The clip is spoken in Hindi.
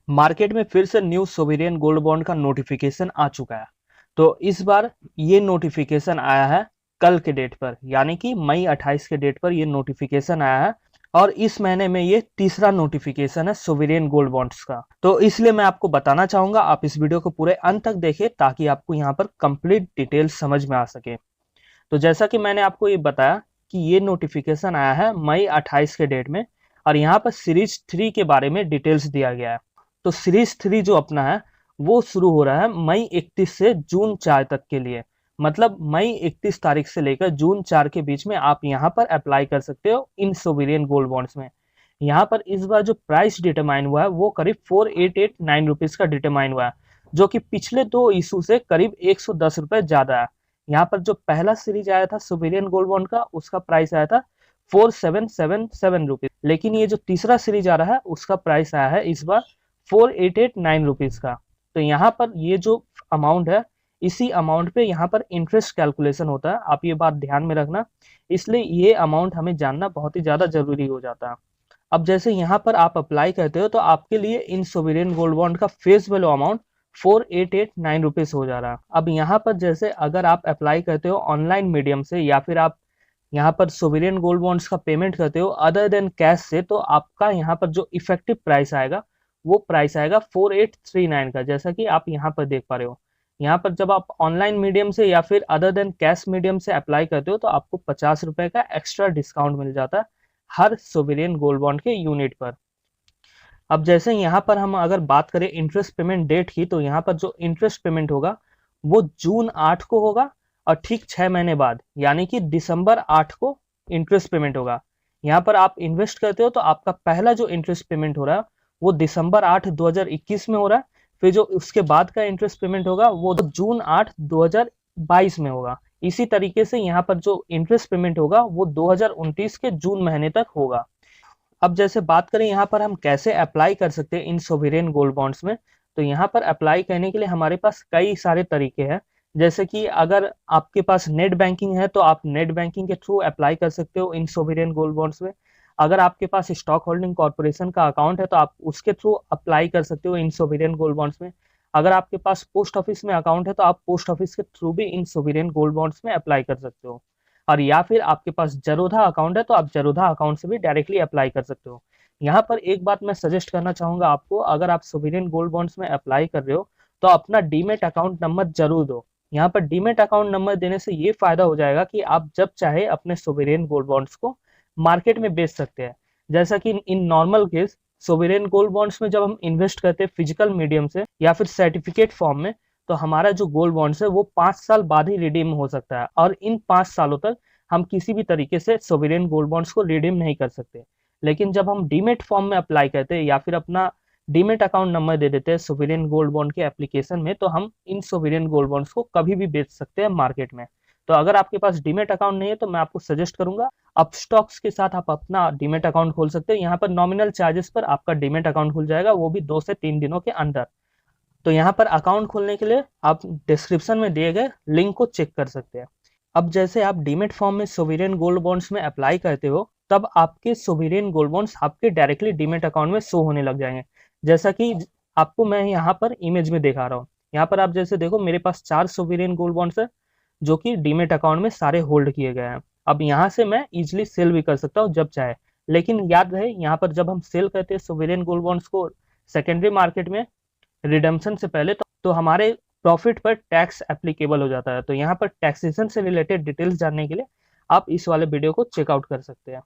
मार्केट में फिर से न्यू सोवेरियन गोल्ड बॉन्ड का नोटिफिकेशन आ चुका है। तो इस बार ये नोटिफिकेशन आया है कल के डेट पर, यानी कि मई 28 के डेट पर ये नोटिफिकेशन आया है। और इस महीने में ये तीसरा नोटिफिकेशन है सोवेरियन गोल्ड बॉन्ड्स का। तो इसलिए मैं आपको बताना चाहूंगा, आप इस वीडियो को पूरे अंत तक देखें ताकि आपको यहाँ पर कंप्लीट डिटेल्स समझ में आ सके। तो जैसा कि मैंने आपको ये बताया कि ये नोटिफिकेशन आया है मई 28 के डेट में, और यहाँ पर सीरीज 3 के बारे में डिटेल्स दिया गया है। तो सीरीज 3 जो अपना है वो शुरू हो रहा है मई 31 से जून 4 तक के लिए। मतलब मई 31 तारीख से लेकर जून 4 के बीच में आप यहाँ पर अप्लाई कर सकते हो इन सोवेरियन गोल्ड बॉन्ड्स में। यहाँ पर इस बार जो प्राइस डिटरमाइन हुआ है वो करीब 4889 रुपीज का डिटरमाइन हुआ है, जो कि पिछले दो इशू से करीब 110 रुपए ज्यादा है। यहाँ पर जो पहला सीरीज आया था सोवेरियन गोल्ड बॉन्ड का, उसका प्राइस आया था 4777 रुपीज, लेकिन ये जो तीसरा सीरीज आ रहा है उसका प्राइस आया है इस बार 4889 रुपीज का। तो यहाँ पर ये जो अमाउंट है, इसी अमाउंट पे यहाँ पर इंटरेस्ट कैलकुलेशन होता है, आप ये बात ध्यान में रखना। इसलिए ये अमाउंट हमें जानना बहुत ही ज्यादा जरूरी हो जाता है। अब जैसे यहाँ पर आप अप्लाई करते हो तो आपके लिए इन सोवेरियन गोल्ड बॉन्ड का फेस वैल्यू अमाउंट 4889 रुपीज हो जा रहा है। अब यहाँ पर जैसे अगर आप अप्लाई करते हो ऑनलाइन मीडियम से, या फिर आप यहाँ पर सोवेरियन गोल्ड बॉन्ड्स का पेमेंट करते हो अदर देन कैश से, तो आपका यहाँ पर जो इफेक्टिव प्राइस आएगा वो प्राइस आएगा 4839 का, जैसा कि आप यहाँ पर देख पा रहे हो। यहाँ पर जब आप ऑनलाइन मीडियम से या फिर अदर देन कैश मीडियम से अप्लाई करते हो तो आपको 50 रुपए का एक्स्ट्रा डिस्काउंट मिल जाता है हर सोवेरियन गोल्ड बॉन्ड के यूनिट पर। अब जैसे यहाँ पर हम अगर बात करें इंटरेस्ट पेमेंट डेट की, तो यहाँ पर जो इंटरेस्ट पेमेंट होगा वो जून 8 को होगा, और ठीक 6 महीने बाद यानी कि दिसंबर 8 को इंटरेस्ट पेमेंट होगा। यहाँ पर आप इन्वेस्ट करते हो तो आपका पहला जो इंटरेस्ट पेमेंट हो रहा है वो दिसंबर 8 2021 में हो रहा है। फिर जो उसके बाद का इंटरेस्ट पेमेंट होगा वो जून 8 2022 में होगा। इसी तरीके से यहाँ पर जो इंटरेस्ट पेमेंट होगा वो 2029 के जून महीने तक होगा। अब जैसे बात करें यहाँ पर हम कैसे अप्लाई कर सकते हैं इन सोवेरियन गोल्ड बॉन्ड्स में, तो यहाँ पर अप्लाई करने के लिए हमारे पास कई सारे तरीके हैं। जैसे कि अगर आपके पास नेट बैंकिंग है तो आप नेट बैंकिंग के थ्रू अप्लाई कर सकते हो इन सोवेरियन गोल्ड बॉन्ड्स में। अगर आपके पास स्टॉक होल्डिंग कॉर्पोरेशन का अकाउंट है तो आप उसके थ्रू अप्लाई कर सकते हो इन सोवेरियन गोल्ड बॉन्ड्स में। अगर आपके पास पोस्ट ऑफिस में अकाउंट है तो आप पोस्ट ऑफिस के थ्रू भी इन सोवेरियन गोल्ड बॉन्ड्स में अप्लाई कर सकते हो। और या फिर आपके पास जरोधा अकाउंट है तो आप जरोधा अकाउंट से भी डायरेक्टली अप्लाई कर सकते हो। यहाँ पर एक बात मैं सजेस्ट करना चाहूंगा आपको, अगर आप सोवेरियन गोल्ड बॉन्ड्स में अप्लाई कर रहे हो तो अपना डीमेट अकाउंट नंबर जरूर दो। यहाँ पर डीमेट अकाउंट नंबर देने से ये फायदा हो जाएगा कि आप जब चाहे अपने सोवेरियन गोल्ड बॉन्ड्स को मार्केट में बेच सकते हैं। जैसा कि in normal case sovereign gold bonds में जब हम इन्वेस्ट करते हैं फिजिकल मीडियम से या फिर सर्टिफिकेट फॉर्म में, तो हमारा जो गोल्ड बॉन्ड्स है वो 5 साल बाद ही रिडीम हो सकता है, और इन 5 सालों तक हम किसी भी तरीके से सोवेरियन गोल्ड बॉन्ड्स को रिडीम नहीं कर सकते। लेकिन जब हम डीमेट फॉर्म में अप्लाई करते हैं या फिर अपना डीमेट अकाउंट नंबर दे देते हैं सोवेरियन गोल्ड बॉन्ड के एप्लीकेशन में, तो हम इन सोवेरियन गोल्ड बॉन्ड्स को कभी भी बेच सकते हैं मार्केट में। तो अगर आपके पास डीमेट अकाउंट नहीं है तो मैं आपको सजेस्ट करूंगा अपस्टॉक्स के साथ आप अपना डीमेट अकाउंट खोल सकते हैं। यहाँ पर नॉमिनल चार्जेस पर आपका डीमेट अकाउंट खुल जाएगा, वो भी 2 से 3 दिनों के अंदर। तो यहाँ पर अकाउंट खोलने के लिए आप डिस्क्रिप्शन में दिए गए लिंक को चेक कर सकते हैं। अब जैसे आप डीमेट फॉर्म में सोवेरियन गोल्ड बॉन्ड्स में अप्लाई करते हो तब आपके सोवेरियन गोल्ड बॉन्ड्स आपके डायरेक्टली डीमेट अकाउंट में शो होने लग जाएंगे। जैसा कि आपको मैं यहाँ पर इमेज में दिखा रहा हूँ। यहाँ पर आप जैसे देखो मेरे पास 4 सोवेरियन गोल्ड बॉन्ड्स है जो कि डीमेट अकाउंट में सारे होल्ड किए गए हैं। अब यहाँ से मैं इजिली सेल भी कर सकता हूँ जब चाहे। लेकिन याद रहे यहाँ पर जब हम सेल करते हैं सोवेरियन गोल्ड बॉन्ड्स को सेकेंडरी मार्केट में रिडम्पशन से पहले, तो हमारे प्रॉफिट पर टैक्स एप्लीकेबल हो जाता है। तो यहाँ पर टैक्सेशन से रिलेटेड डिटेल्स जानने के लिए आप इस वाले वीडियो को चेकआउट कर सकते हैं।